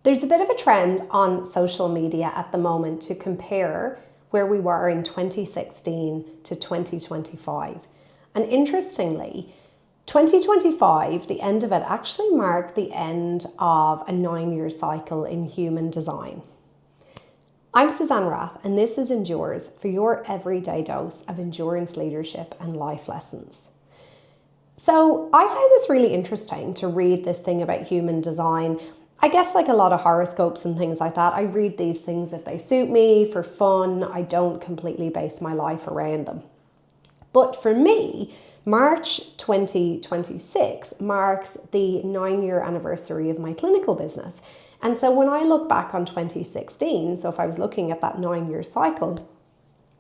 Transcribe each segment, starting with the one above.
There's a bit of a trend on social media at the moment to compare where we were in 2016 to 2025. And interestingly, 2025, the end of it, actually marked the end of a 9-year cycle in human design. I'm Suzanne Rath, and this is Endures, for your everyday dose of endurance, leadership, and life lessons. So I find this really interesting to read this thing about human design. I guess like a lot of horoscopes and things like that, I read these things if they suit me, for fun. I don't completely base my life around them. But for me, March 2026 marks the 9-year anniversary of my clinical business. And so when I look back on 2016, so if I was looking at that 9-year cycle,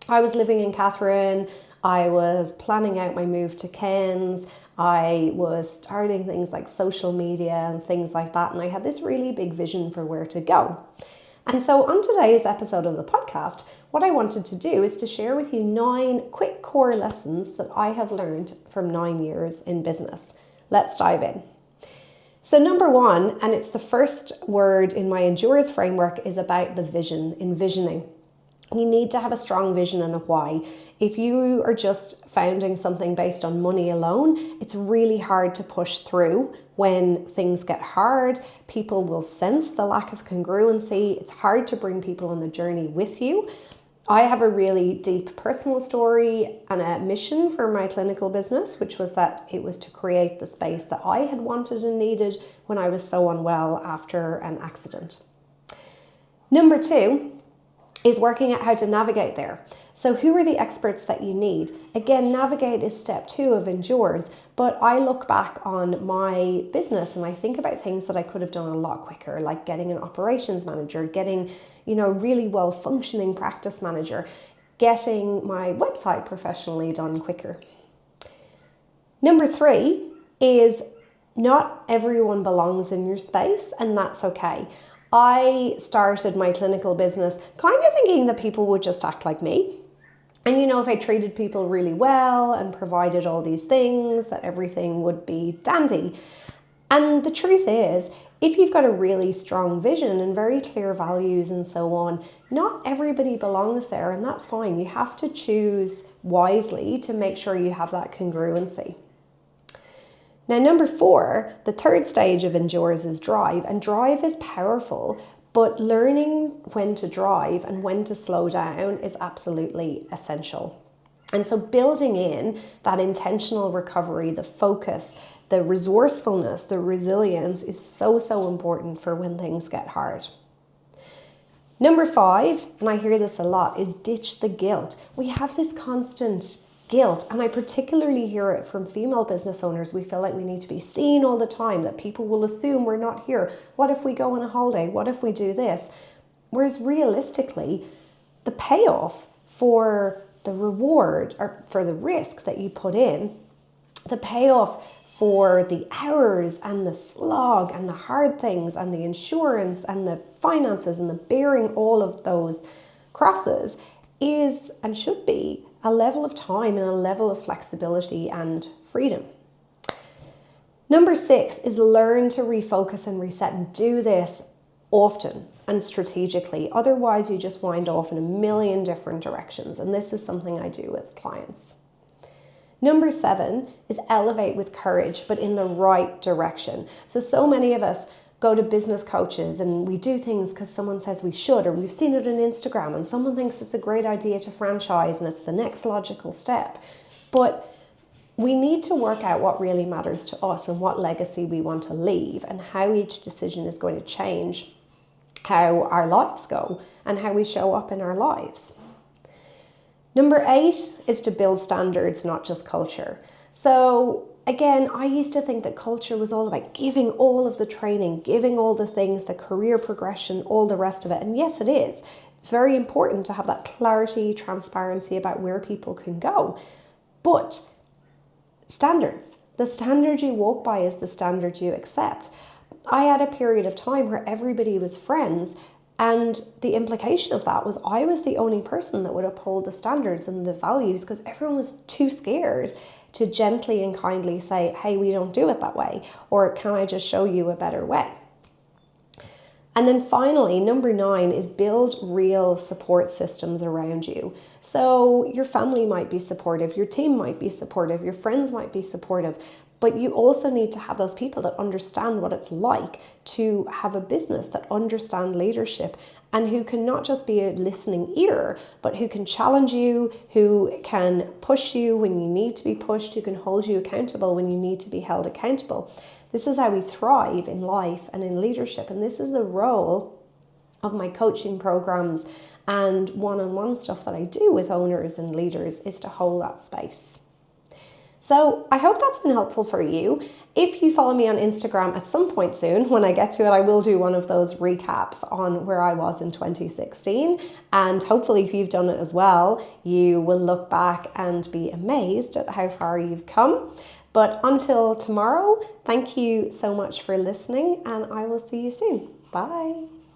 I was living in Catherine, I was planning out my move to Cairns, I was starting things like social media and things like that, and I had this really big vision for where to go. And so on today's episode of the podcast, what I wanted to do is to share with you 9 quick core lessons that I have learned from 9 years in business. Let's dive in. So number 1, and it's the first word in my Endures framework, is about the vision, envisioning. You need to have a strong vision and a why. If you are just founding something based on money alone, it's really hard to push through when things get hard. People will sense the lack of congruency. It's hard to bring people on the journey with you. I have a really deep personal story and a mission for my clinical business, which was that it was to create the space that I had wanted and needed when I was so unwell after an accident. Number 2 is working out how to navigate there. So who are the experts that you need? Again, navigate is step 2 of Endures, but I look back on my business and I think about things that I could have done a lot quicker, like getting an operations manager, getting, really well functioning practice manager, getting my website professionally done quicker. Number 3 is not everyone belongs in your space, and that's okay. I started my clinical business kind of thinking that people would just act like me. And if I treated people really well and provided all these things, that everything would be dandy. And the truth is, if you've got a really strong vision and very clear values and so on, not everybody belongs there, and that's fine. You have to choose wisely to make sure you have that congruency. Now, number 4, the third stage of Endures is drive, and drive is powerful, but learning when to drive and when to slow down is absolutely essential. And so building in that intentional recovery, the focus, the resourcefulness, the resilience is so important for when things get hard. Number 5, and I hear this a lot, is ditch the guilt. We have this constant guilt, and I particularly hear it from female business owners. We feel like we need to be seen all the time, that people will assume we're not here. What if we go on a holiday? What if we do this? Whereas realistically, the payoff for the reward or for the risk that you put in, the payoff for the hours and the slog and the hard things and the insurance and the finances and the bearing all of those crosses is and should be a level of time and a level of flexibility and freedom. Number 6 is learn to refocus and reset, and do this often and strategically. Otherwise, you just wind off in a million different directions, and this is something I do with clients. Number 7 is elevate with courage, but in the right direction. So many of us go to business coaches and we do things because someone says we should, or we've seen it on Instagram and someone thinks it's a great idea to franchise and it's the next logical step. But we need to work out what really matters to us and what legacy we want to leave, and how each decision is going to change how our lives go and how we show up in our lives. Number 8 is to build standards, not just culture. So again, I used to think that culture was all about giving all of the training, giving all the things, the career progression, all the rest of it. And yes, it is. It's very important to have that clarity, transparency about where people can go. But standards, the standard you walk by is the standard you accept. I had a period of time where everybody was friends, and the implication of that was I was the only person that would uphold the standards and the values because everyone was too scared to gently and kindly say, hey, we don't do it that way, or can I just show you a better way? And then finally, number 9 is build real support systems around you. So your family might be supportive, your team might be supportive, your friends might be supportive, but you also need to have those people that understand what it's like to have a business, that understand leadership, and who can not just be a listening ear, but who can challenge you, who can push you when you need to be pushed, who can hold you accountable when you need to be held accountable. This is how we thrive in life and in leadership, and this is the role of my coaching programs and one-on-one stuff that I do with owners and leaders, is to hold that space. So I hope that's been helpful for you. If you follow me on Instagram at some point soon, when I get to it, I will do one of those recaps on where I was in 2016. And hopefully if you've done it as well, you will look back and be amazed at how far you've come. But until tomorrow, thank you so much for listening, and I will see you soon. Bye.